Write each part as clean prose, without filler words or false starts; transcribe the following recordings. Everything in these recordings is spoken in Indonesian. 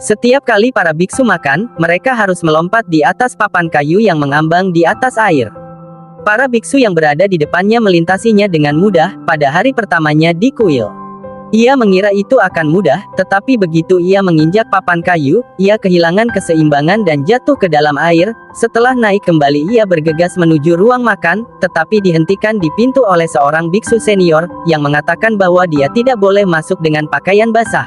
Setiap kali para biksu makan, mereka harus melompat di atas papan kayu yang mengambang di atas air. Para biksu yang berada di depannya melintasinya dengan mudah pada hari pertamanya di kuil. Ia mengira itu akan mudah, tetapi begitu ia menginjak papan kayu, ia kehilangan keseimbangan dan jatuh ke dalam air. Setelah naik kembali ia bergegas menuju ruang makan, tetapi dihentikan di pintu oleh seorang biksu senior, yang mengatakan bahwa dia tidak boleh masuk dengan pakaian basah.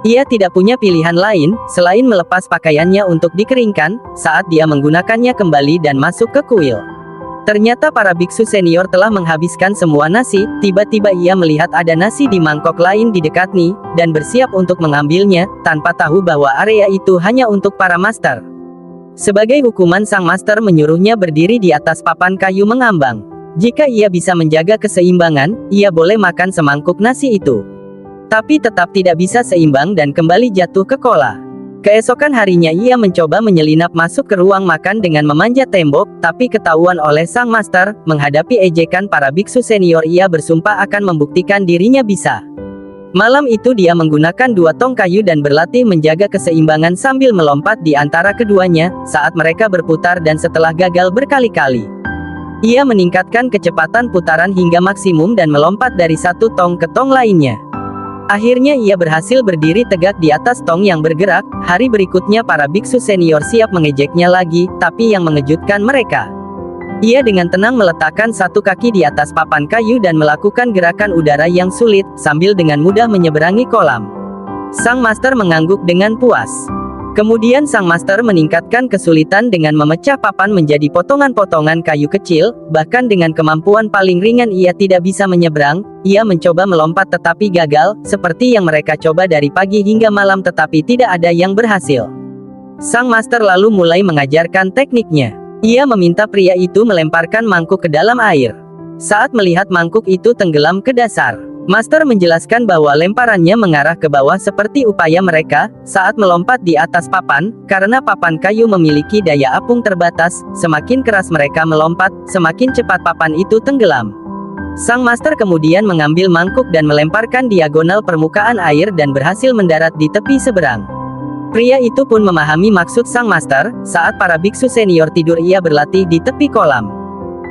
Ia tidak punya pilihan lain, selain melepas pakaiannya untuk dikeringkan, saat dia menggunakannya kembali dan masuk ke kuil. Ternyata para biksu senior telah menghabiskan semua nasi. Tiba-tiba ia melihat ada nasi di mangkok lain di dekatnya, dan bersiap untuk mengambilnya, tanpa tahu bahwa area itu hanya untuk para master. Sebagai hukuman sang master menyuruhnya berdiri di atas papan kayu mengambang. Jika ia bisa menjaga keseimbangan, ia boleh makan semangkuk nasi itu. Tapi tetap tidak bisa seimbang dan kembali jatuh ke kola. Keesokan harinya ia mencoba menyelinap masuk ke ruang makan dengan memanjat tembok, tapi ketahuan oleh sang master. Menghadapi ejekan para biksu senior, ia bersumpah akan membuktikan dirinya bisa. Malam itu dia menggunakan 2 tong kayu dan berlatih menjaga keseimbangan sambil melompat di antara keduanya, saat mereka berputar dan setelah gagal berkali-kali. Ia meningkatkan kecepatan putaran hingga maksimum dan melompat dari 1 tong ke tong lainnya. Akhirnya ia berhasil berdiri tegak di atas tong yang bergerak. Hari berikutnya para biksu senior siap mengejeknya lagi, tapi yang mengejutkan mereka. Ia dengan tenang meletakkan 1 kaki di atas papan kayu dan melakukan gerakan udara yang sulit, sambil dengan mudah menyeberangi kolam. Sang master mengangguk dengan puas. Kemudian sang master meningkatkan kesulitan dengan memecah papan menjadi potongan-potongan kayu kecil. Bahkan dengan kemampuan paling ringan ia tidak bisa menyeberang. Ia mencoba melompat tetapi gagal, seperti yang mereka coba dari pagi hingga malam tetapi tidak ada yang berhasil. Sang master lalu mulai mengajarkan tekniknya. Ia meminta pria itu melemparkan mangkuk ke dalam air. Saat melihat mangkuk itu tenggelam ke dasar, master menjelaskan bahwa lemparannya mengarah ke bawah seperti upaya mereka saat melompat di atas papan. Karena papan kayu memiliki daya apung terbatas, semakin keras mereka melompat, semakin cepat papan itu tenggelam. Sang master kemudian mengambil mangkuk dan melemparkan diagonal permukaan air dan berhasil mendarat di tepi seberang. Pria itu pun memahami maksud sang master. Saat para biksu senior tidur, ia berlatih di tepi kolam.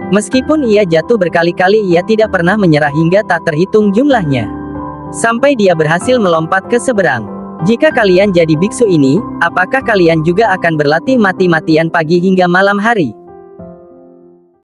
Meskipun ia jatuh berkali-kali, ia tidak pernah menyerah hingga tak terhitung jumlahnya. Sampai dia berhasil melompat ke seberang. Jika kalian jadi biksu ini, apakah kalian juga akan berlatih mati-matian pagi hingga malam hari?